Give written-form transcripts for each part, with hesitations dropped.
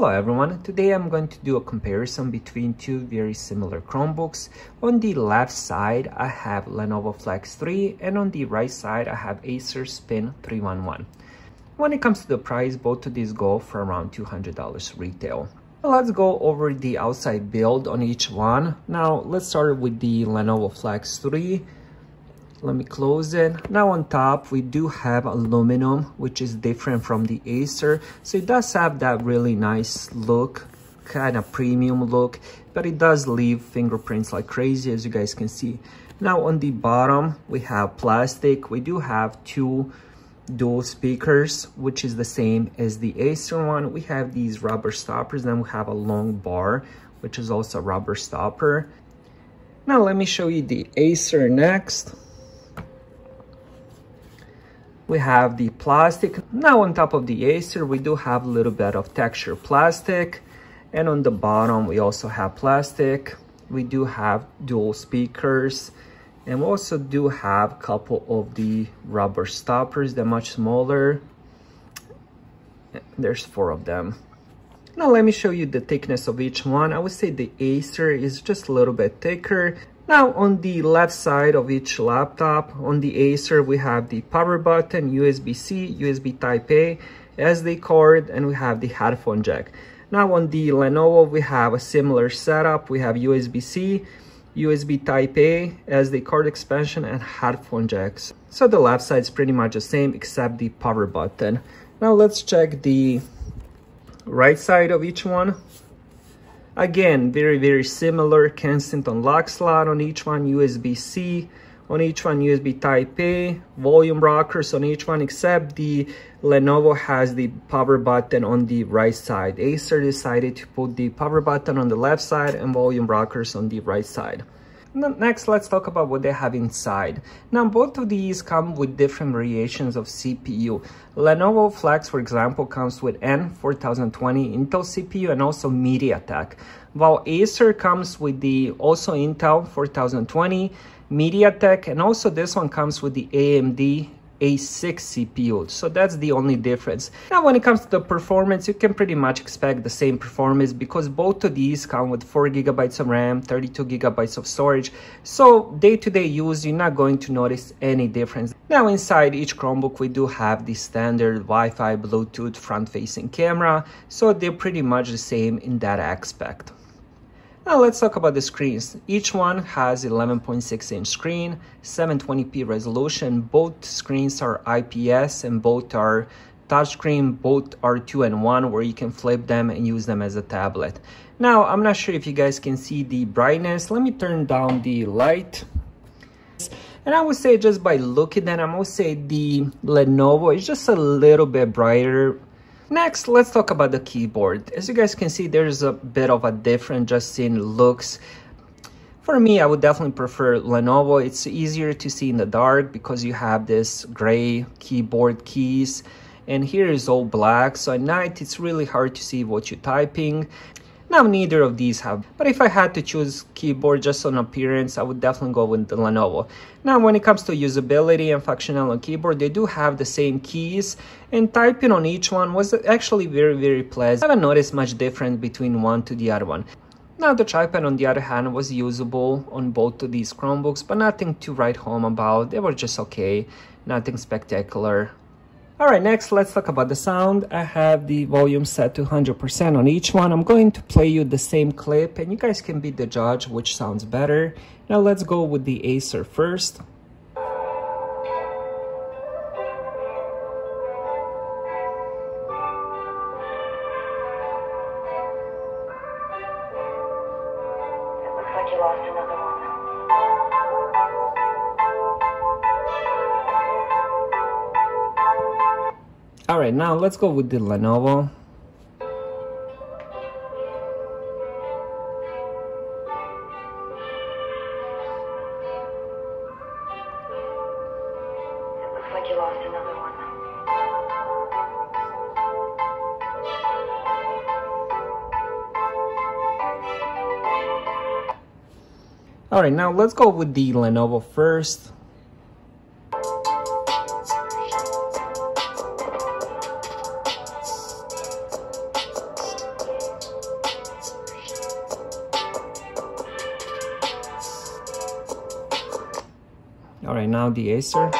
Hello everyone, today I'm going to do a comparison between two very similar Chromebooks. On the left side I have Lenovo Flex 3 and on the right side I have Acer Spin 311. When it comes to the price, both of these go for around $200 retail. Let's go over the outside build on each one. Now let's start with the Lenovo Flex 3. Let me close it. Now on top, we do have aluminum, which is different from the Acer. So it does have that really nice look, kind of premium look, but it does leave fingerprints like crazy, as you guys can see. Now on the bottom, we have plastic. We do have two dual speakers, which is the same as the Acer one. We have these rubber stoppers, then we have a long bar, which is also a rubber stopper. Now let me show you the Acer next. We have the plastic. Now on top of the Acer, we do have a little bit of texture plastic. And on the bottom, we also have plastic. We do have dual speakers. And we also do have a couple of the rubber stoppers. They're much smaller. There's 4 of them. Now let me show you the thickness of each one. I would say the Acer is just a little bit thicker. Now on the left side of each laptop, on the Acer, we have the power button, USB-C, USB Type-A, SD card, and we have the headphone jack. Now on the Lenovo, we have a similar setup. We have USB-C, USB Type-A, SD card expansion, and headphone jacks. So the left side is pretty much the same except the power button. Now let's check the right side of each one. Again, very similar. Kensington lock slot on each one, USB-C on each one, USB Type-A, volume rockers on each one, except the Lenovo has the power button on the right side. Acer decided to put the power button on the left side and volume rockers on the right side. Next, let's talk about what they have inside. Now, both of these come with different variations of CPU. Lenovo Flex, for example, comes with N4020 Intel CPU and also MediaTek, while Acer comes with the also Intel 4020, MediaTek, and also this one comes with the AMD A6 CPU. So that's the only difference. Now when it comes to the performance, you can pretty much expect the same performance because both of these come with 4 GB of RAM, 32 GB of storage. So day-to-day use, you're not going to notice any difference. Now inside each Chromebook, we do have the standard Wi-Fi, Bluetooth, front-facing camera. So they're pretty much the same in that aspect. Now let's talk about the screens. Each one has 11.6-inch screen, 720p resolution. Both screens are IPS and both are touchscreen. Both are 2-in-1 where you can flip them and use them as a tablet. Now, I'm not sure if you guys can see the brightness. Let me turn down the light. And I would say just by looking at them, I would say the Lenovo is just a little bit brighter. Next, let's talk about the keyboard. As you guys can see, there's a bit of a difference just in looks. For me, I would definitely prefer Lenovo. It's easier to see in the dark because you have this gray keyboard keys. And here is all black, so at night it's really hard to see what you're typing. Now, neither of these have, but if I had to choose keyboard just on appearance, I would definitely go with the Lenovo. Now, when it comes to usability and functionality on keyboard, they do have the same keys, and typing on each one was actually very pleasant. I haven't noticed much difference between one to the other one. Now, the trackpad, on the other hand, was usable on both of these Chromebooks, but nothing to write home about. They were just okay, nothing spectacular. Alright, next let's talk about the sound. I have the volume set to 100% on each one. I'm going to play you the same clip and you guys can be the judge which sounds better. Now let's go with the Acer first. Looks like you lost another one. Alright, now let's go with the Lenovo. Looks like you lost another one. Alright, now let's go with the Lenovo first. All right, now the Acer.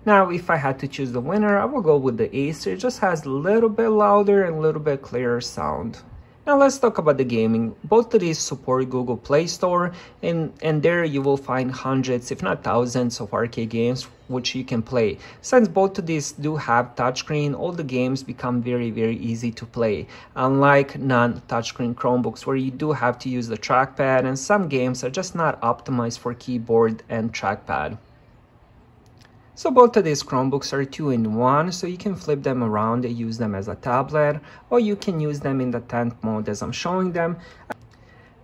Now, if I had to choose the winner, I will go with the Acer. It just has a little bit louder and a little bit clearer sound. Now let's talk about the gaming. Both of these support Google Play Store, and there you will find hundreds, if not thousands, of arcade games which you can play. Since both of these do have touchscreen, all the games become very, very easy to play. Unlike non-touchscreen Chromebooks where you do have to use the trackpad, and some games are just not optimized for keyboard and trackpad. So both of these Chromebooks are 2-in-1, so you can flip them around and use them as a tablet, or you can use them in the tent mode as I'm showing them.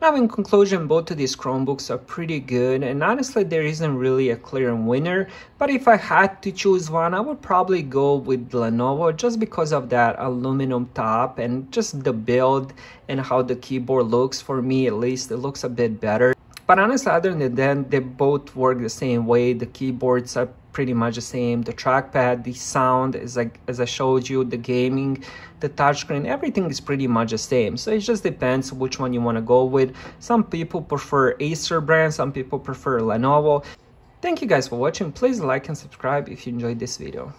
Now in conclusion, both of these Chromebooks are pretty good, and honestly there isn't really a clear winner, but if I had to choose one, I would probably go with Lenovo just because of that aluminum top and just the build and how the keyboard looks. For me at least, it looks a bit better. But honestly, other than that, they both work the same way. The keyboards are pretty much the same. The trackpad, the sound, is like as I showed you, the gaming, the touchscreen, everything is pretty much the same. So it just depends which one you want to go with. Some people prefer Acer brand, some people prefer Lenovo. Thank you guys for watching. Please like and subscribe if you enjoyed this video.